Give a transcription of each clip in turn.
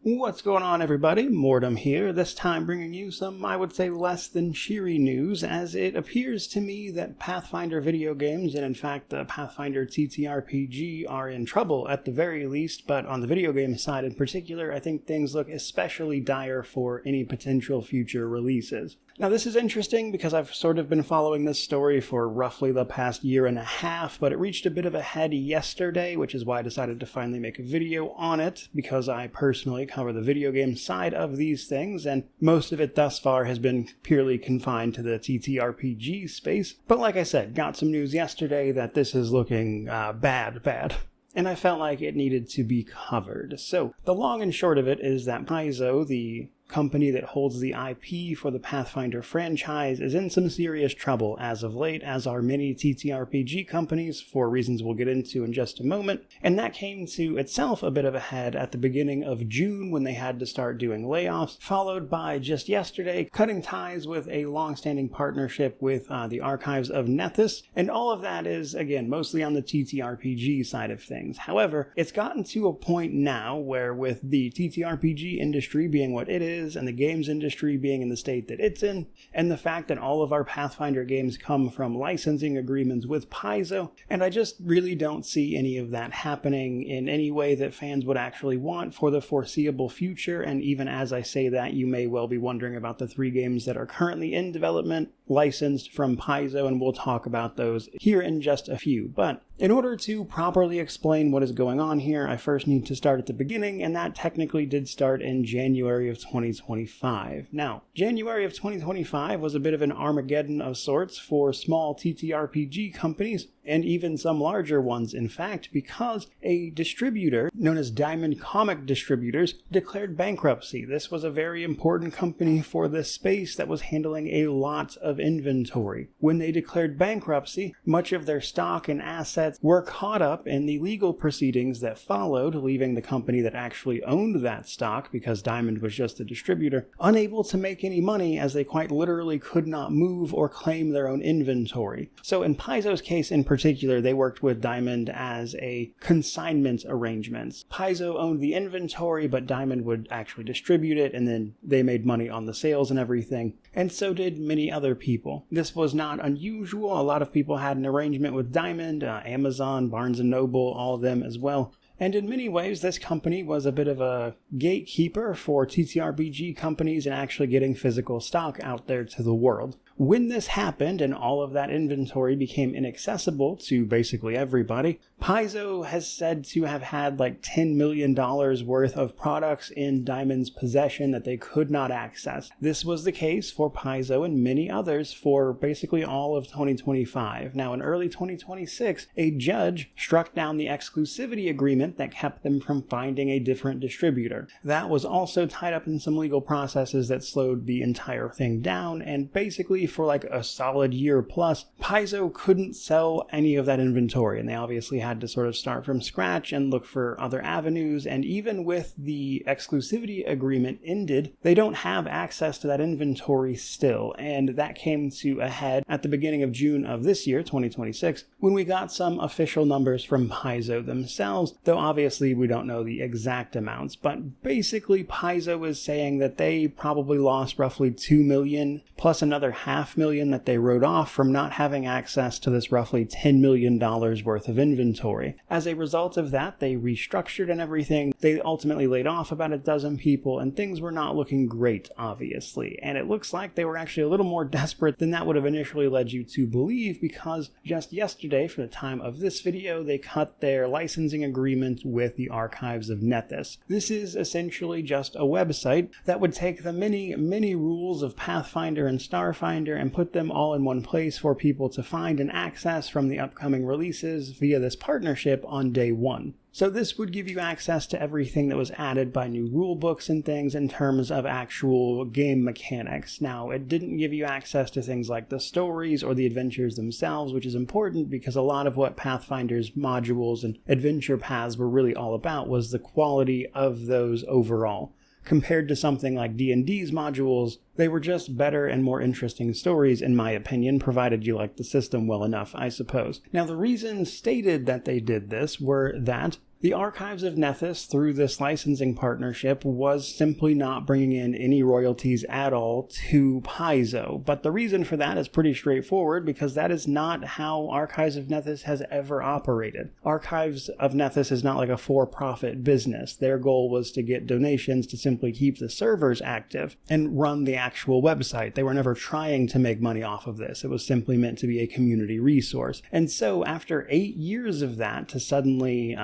What's going on, everybody? Mortem here, this time bringing you some, I would say, less than cheery news, as it appears to me that Pathfinder video games, and in fact the Pathfinder TTRPG, are in trouble at the very least, but on the video game side in particular, I think things look especially dire for any potential future releases. Now this is interesting because I've sort of been following this story for roughly the past year and a half, but it reached a bit of a head yesterday, which is why I decided to finally make a video on it, because I personally cover the video game side of these things, and most of it thus far has been purely confined to the TTRPG space. But like I said, got some news yesterday that this is looking bad. And I felt like it needed to be covered. So the long and short of it is that Paizo, the company that holds the IP for the Pathfinder franchise, is in some serious trouble as of late, as are many TTRPG companies, for reasons we'll get into in just a moment. And that came to itself a bit of a head at the beginning of June when they had to start doing layoffs, followed by just yesterday cutting ties with a long-standing partnership with the Archives of Nethys. And all of that is, again, mostly on the TTRPG side of things. However, it's gotten to a point now where, with the TTRPG industry being what it is, and the games industry being in the state that it's in, and the fact that all of our Pathfinder games come from licensing agreements with Paizo, and I just really don't see any of that happening in any way that fans would actually want for the foreseeable future. And even as I say that, you may well be wondering about the 3 games that are currently in development, licensed from Paizo, and we'll talk about those here in just a few. But in order to properly explain what is going on here, I first need to start at the beginning, and that technically did start in January of 2025. Now, January of 2025 was a bit of an Armageddon of sorts for small TTRPG companies, and even some larger ones, in fact, because a distributor known as Diamond Comic Distributors declared bankruptcy. This was a very important company for this space that was handling a lot of inventory. When they declared bankruptcy, much of their stock and assets were caught up in the legal proceedings that followed, leaving the company that actually owned that stock, because Diamond was just a distributor, unable to make any money, as they quite literally could not move or claim their own inventory. So in Paizo's case in particular, they worked with Diamond as a consignment arrangements. Paizo owned the inventory, but Diamond would actually distribute it, and then they made money on the sales and everything. And so did many other people. This was not unusual. A lot of people had an arrangement with Diamond, Amazon, Barnes & Noble, all of them as well. And in many ways, this company was a bit of a gatekeeper for TTRPG companies and actually getting physical stock out there to the world. When this happened and all of that inventory became inaccessible to basically everybody, Paizo has said to have had like $10 million worth of products in Diamond's possession that they could not access. This was the case for Paizo and many others for basically all of 2025. Now, in early 2026, a judge struck down the exclusivity agreement that kept them from finding a different distributor. That was also tied up in some legal processes that slowed the entire thing down, and basically for like a solid year plus, Paizo couldn't sell any of that inventory, and they obviously had to sort of start from scratch and look for other avenues. And even with the exclusivity agreement ended, they don't have access to that inventory still, and that came to a head at the beginning of June of this year, 2026, when we got some official numbers from Paizo themselves, though obviously we don't know the exact amounts. But basically Paizo is saying that they probably lost roughly $2 million plus another $500,000 that they wrote off from not having access to this roughly $10 million worth of inventory. As a result of that, they restructured and everything. They ultimately laid off about a dozen people, and things were not looking great, obviously. And it looks like they were actually a little more desperate than that would have initially led you to believe, because just yesterday, for the time of this video, they cut their licensing agreement with the Archives of Nethys. This is essentially just a website that would take the many rules of Pathfinder and Starfinder and put them all in one place for people to find and access from the upcoming releases via this partnership on day one. So this would give you access to everything that was added by new rule books and things in terms of actual game mechanics. Now, it didn't give you access to things like the stories or the adventures themselves, which is important because a lot of what Pathfinder's modules and adventure paths were really all about was the quality of those overall. Compared to something like D&D's modules, they were just better and more interesting stories, in my opinion, provided you liked the system well enough, I suppose. Now, the reasons stated that they did this were that The Archives of Nethys, through this licensing partnership, was simply not bringing in any royalties at all to Paizo. But the reason for that is pretty straightforward, because that is not how Archives of Nethys has ever operated. Archives of Nethys is not like a for-profit business. Their goal was to get donations to simply keep the servers active and run the actual website. They were never trying to make money off of this. It was simply meant to be a community resource. And so after 8 years of that, to suddenly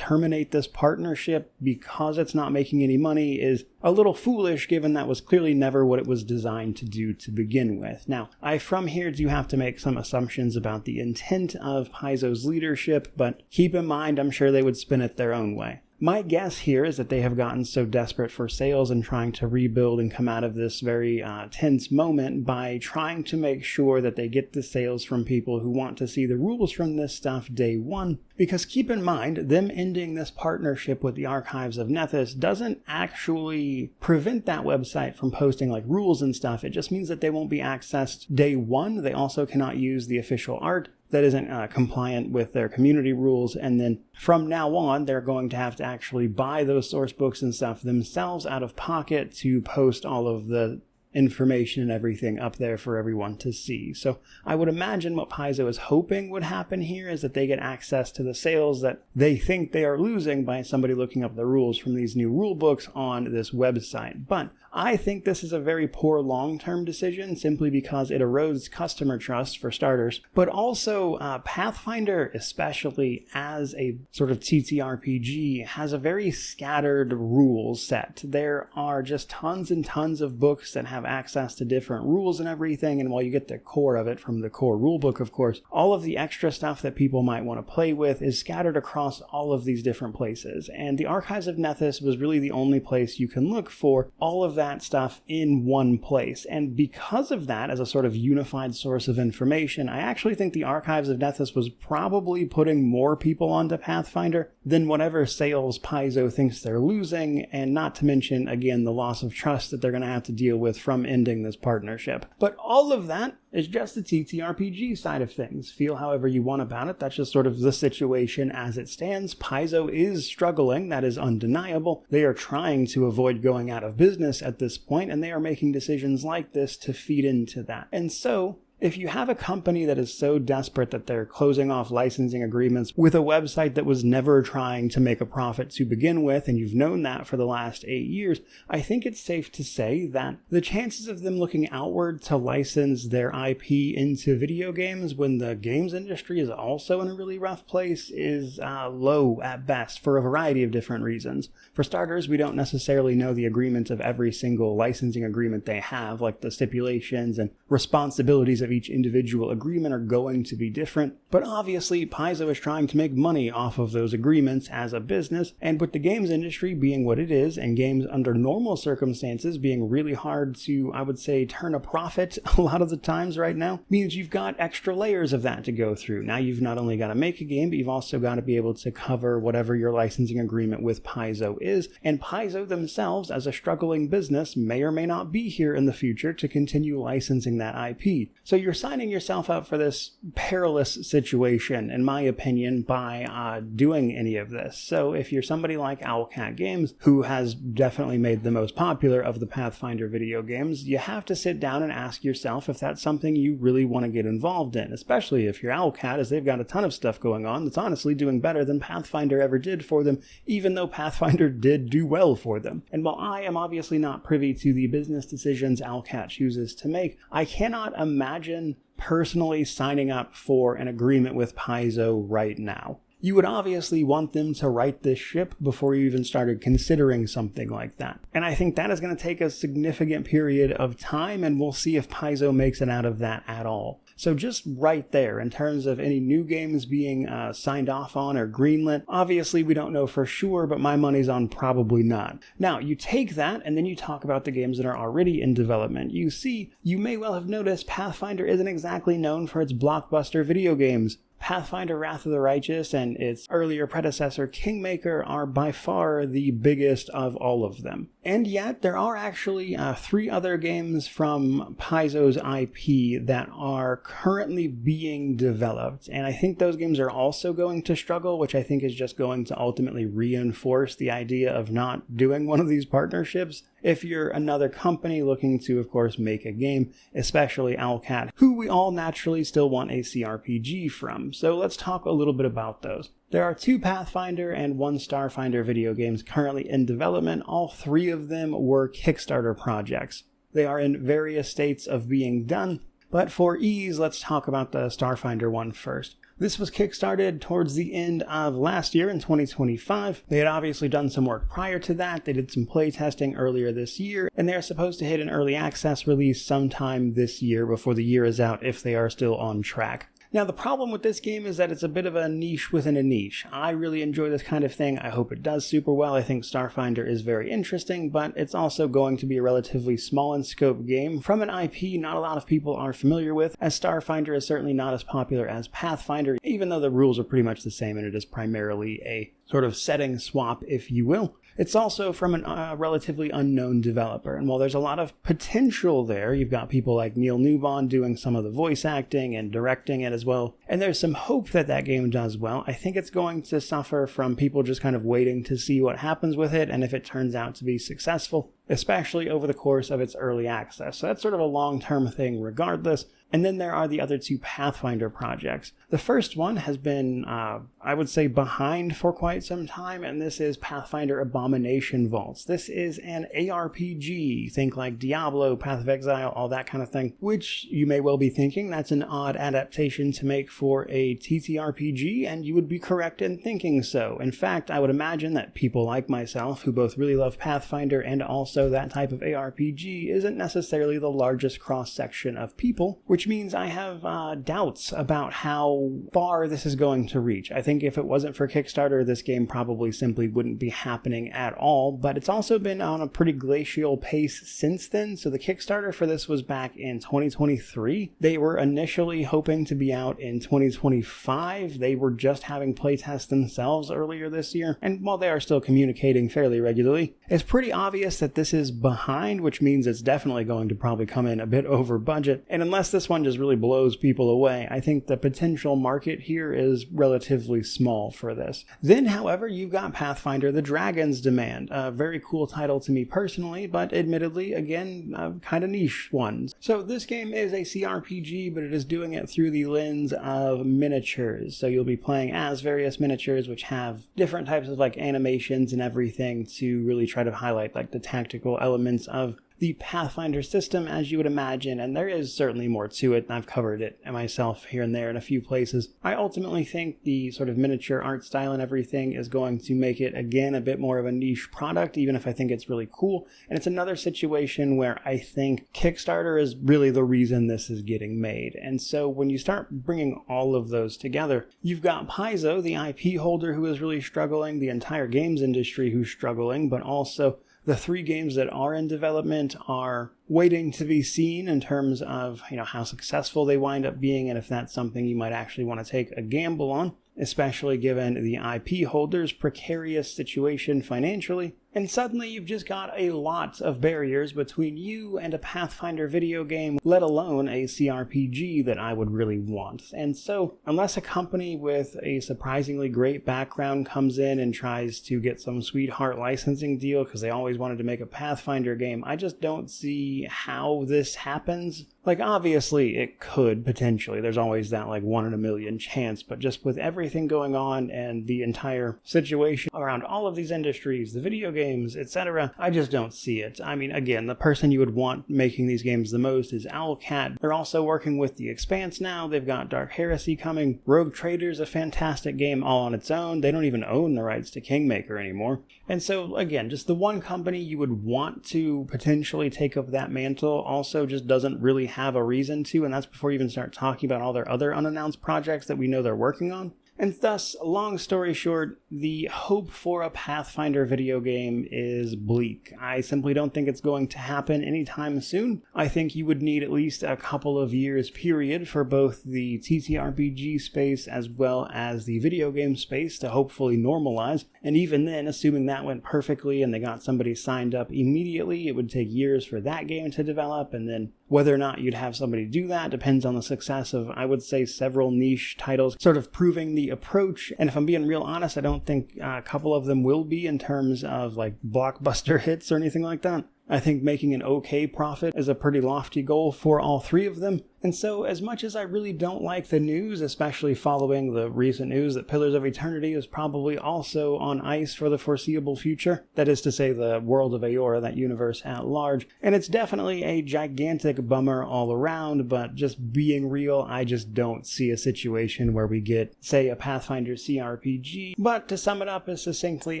terminate this partnership because it's not making any money is a little foolish, given that was clearly never what it was designed to do to begin with. Now, from here do have to make some assumptions about the intent of Paizo's leadership, but keep in mind, I'm sure they would spin it their own way. My guess here is that they have gotten so desperate for sales and trying to rebuild and come out of this very tense moment by trying to make sure that they get the sales from people who want to see the rules from this stuff day one. Because keep in mind, them ending this partnership with the Archives of Nethys doesn't actually prevent that website from posting like rules and stuff. It just means that they won't be accessed day one. They also cannot use the official art that isn't compliant with their community rules, and then from now on they're going to have to actually buy those source books and stuff themselves out of pocket to post all of the information and everything up there for everyone to see. So I would imagine what Paizo is hoping would happen here is that they get access to the sales that they think they are losing by somebody looking up the rules from these new rule books on this website. But I think this is a very poor long-term decision, simply because it erodes customer trust for starters, but also Pathfinder, especially as a sort of TTRPG, has a very scattered rule set. There are just tons and tons of books that have access to different rules and everything, and while you get the core of it from the core rulebook, of course, all of the extra stuff that people might want to play with is scattered across all of these different places, and the Archives of Nethys was really the only place you can look for all of that stuff in one place. And because of that, as a sort of unified source of information, I actually think the Archives of Nethys was probably putting more people onto Pathfinder than whatever sales Paizo thinks they're losing, and not to mention, again, the loss of trust that they're going to have to deal with from ending this partnership. But all of that is just the TTRPG side of things. Feel however you want about it. That's just sort of the situation as it stands. Paizo is struggling. That is undeniable. They are trying to avoid going out of business at this point, and they are making decisions like this to feed into that. And so, if you have a company that is so desperate that they're closing off licensing agreements with a website that was never trying to make a profit to begin with, and you've known that for the last 8 years, I think it's safe to say that the chances of them looking outward to license their IP into video games when the games industry is also in a really rough place is low at best, for a variety of different reasons. For starters, we don't necessarily know the agreements of every single licensing agreement they have, like the stipulations and responsibilities of each individual agreement are going to be different, but obviously Paizo is trying to make money off of those agreements as a business, and with the games industry being what it is, and games under normal circumstances being really hard to, I would say, turn a profit a lot of the times right now, means you've got extra layers of that to go through. Now you've not only got to make a game, but you've also got to be able to cover whatever your licensing agreement with Paizo is, and Paizo themselves, as a struggling business, may or may not be here in the future to continue licensing that IP. So you're signing yourself up for this perilous situation, in my opinion, by doing any of this. So if you're somebody like Owlcat Games, who has definitely made the most popular of the Pathfinder video games, you have to sit down and ask yourself if that's something you really want to get involved in, especially if you're Owlcat, as they've got a ton of stuff going on that's honestly doing better than Pathfinder ever did for them, even though Pathfinder did do well for them. And while I am obviously not privy to the business decisions Owlcat chooses to make, I cannot imagine personally signing up for an agreement with Paizo right now. You would obviously want them to right this ship before you even started considering something like that. And I think that is going to take a significant period of time, and we'll see if Paizo makes it out of that at all. So just right there, in terms of any new games being signed off on or greenlit, obviously we don't know for sure, but my money's on probably not. Now, you take that, and then you talk about the games that are already in development. You may well have noticed Pathfinder isn't exactly known for its blockbuster video games. Pathfinder Wrath of the Righteous and its earlier predecessor Kingmaker are by far the biggest of all of them. And yet, there are actually 3 other games from Paizo's IP that are currently being developed, and I think those games are also going to struggle, which I think is just going to ultimately reinforce the idea of not doing one of these partnerships. If you're another company looking to, of course, make a game, especially Owlcat, who we all naturally still want a CRPG from. So let's talk a little bit about those. There are 2 Pathfinder and 1 Starfinder video games currently in development. All 3 of them were Kickstarter projects. They are in various states of being done, but for ease, let's talk about the Starfinder one first. This was kickstarted towards the end of last year in 2025. They had obviously done some work prior to that. They did some playtesting earlier this year, and they're supposed to hit an early access release sometime this year before the year is out if they are still on track. Now, the problem with this game is that it's a bit of a niche within a niche. I really enjoy this kind of thing. I hope it does super well. I think Starfinder is very interesting, but it's also going to be a relatively small in scope game from an IP not a lot of people are familiar with, as Starfinder is certainly not as popular as Pathfinder, even though the rules are pretty much the same and it is primarily a sort of setting swap, if you will. It's also from a relatively unknown developer, and while there's a lot of potential there, you've got people like Neil Newbon doing some of the voice acting and directing it as well, and there's some hope that that game does well. I think it's going to suffer from people just kind of waiting to see what happens with it, and if it turns out to be successful, especially over the course of its early access. So that's sort of a long-term thing regardless. And then there are the other 2 Pathfinder projects. The first one has been, I would say, behind for quite some time, and this is Pathfinder Abomination Vaults. This is an ARPG, think like Diablo, Path of Exile, all that kind of thing, which you may well be thinking that's an odd adaptation to make for a TTRPG, and you would be correct in thinking so. In fact, I would imagine that people like myself, who both really love Pathfinder and also that type of ARPG, isn't necessarily the largest cross-section of people, which means I have doubts about how far this is going to reach. I think if it wasn't for Kickstarter, this game probably simply wouldn't be happening at all, but it's also been on a pretty glacial pace since then. So the Kickstarter for this was back in 2023. They were initially hoping to be out in 2025. They were just having playtests themselves earlier this year, and while they are still communicating fairly regularly, it's pretty obvious that this is behind, which means it's definitely going to probably come in a bit over budget, and unless this one just really blows people away, I think the potential market here is relatively small for this. Then, however, you've got Pathfinder The Dragon's Demand, a very cool title to me personally, but admittedly, again, a kind of niche one. So this game is a CRPG, but it is doing it through the lens of miniatures. So you'll be playing as various miniatures, which have different types of like animations and everything to really try to highlight like the tactical elements of the Pathfinder system, as you would imagine, and there is certainly more to it, and I've covered it myself here and there in a few places. I ultimately think the sort of miniature art style and everything is going to make it, again, a bit more of a niche product, even if I think it's really cool. And it's another situation where I think Kickstarter is really the reason this is getting made. And so when you start bringing all of those together, you've got Paizo, the IP holder, who is really struggling, the entire games industry who's struggling, but also the 3 games that are in development are waiting to be seen in terms of, how successful they wind up being and if that's something you might actually want to take a gamble on, especially given the IP holder's precarious situation financially. And suddenly you've just got a lot of barriers between you and a Pathfinder video game, let alone a CRPG that I would really want. And so, unless a company with a surprisingly great background comes in and tries to get some sweetheart licensing deal because they always wanted to make a Pathfinder game, I just don't see how this happens. Like, obviously, it could, potentially. There's always that, 1 in a million chance, but just with everything going on and the entire situation around all of these industries, the video games, etc., I just don't see it. I mean, again, the person you would want making these games the most is Owlcat. They're also working with The Expanse now. They've got Dark Heresy coming. Rogue Trader's a fantastic game all on its own. They don't even own the rights to Kingmaker anymore. And so, again, just the one company you would want to potentially take up that mantle also just doesn't really have a reason to, and that's before you even start talking about all their other unannounced projects that we know they're working on. And thus, long story short, the hope for a Pathfinder video game is bleak. I simply don't think it's going to happen anytime soon. I think you would need at least a couple of years period for both the TTRPG space as well as the video game space to hopefully normalize. And even then, assuming that went perfectly and they got somebody signed up immediately, it would take years for that game to develop, and then whether or not you'd have somebody do that depends on the success of, I would say, several niche titles sort of proving the approach. And if I'm being real honest, I don't think a couple of them will be in terms of like blockbuster hits or anything like that. I think making an okay profit is a pretty lofty goal for all three of them. And so, as much as I really don't like the news, especially following the recent news that Pillars of Eternity is probably also on ice for the foreseeable future, that is to say the world of Aeora, that universe at large, and it's definitely a gigantic bummer all around, but just being real, I just don't see a situation where we get, say, a Pathfinder CRPG. But to sum it up as succinctly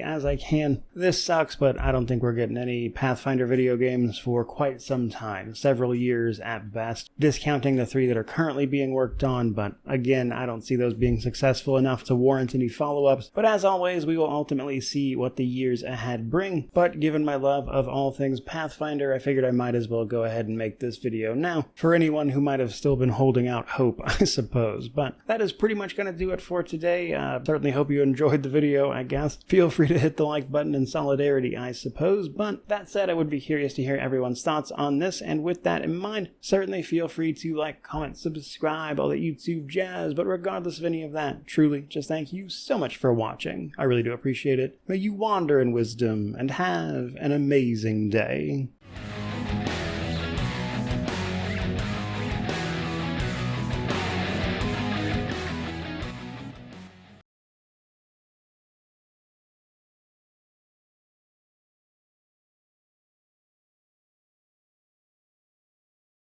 as I can, this sucks, but I don't think we're getting any Pathfinder video games for quite some time, several years at best, discounting the three that are currently being worked on, but again, I don't see those being successful enough to warrant any follow-ups. But as always, we will ultimately see what the years ahead bring. But given my love of all things Pathfinder, I figured I might as well go ahead and make this video now, for anyone who might have still been holding out hope, I suppose. But that is pretty much going to do it for today. Certainly hope you enjoyed the video, I guess. Feel free to hit the like button in solidarity, I suppose. But that said, I would be curious to hear everyone's thoughts on this, and with that in mind, certainly feel free to like, comment, subscribe, all that YouTube jazz. But regardless of any of that, truly, just thank you so much for watching. I really do appreciate it. May you wander in wisdom and have an amazing day.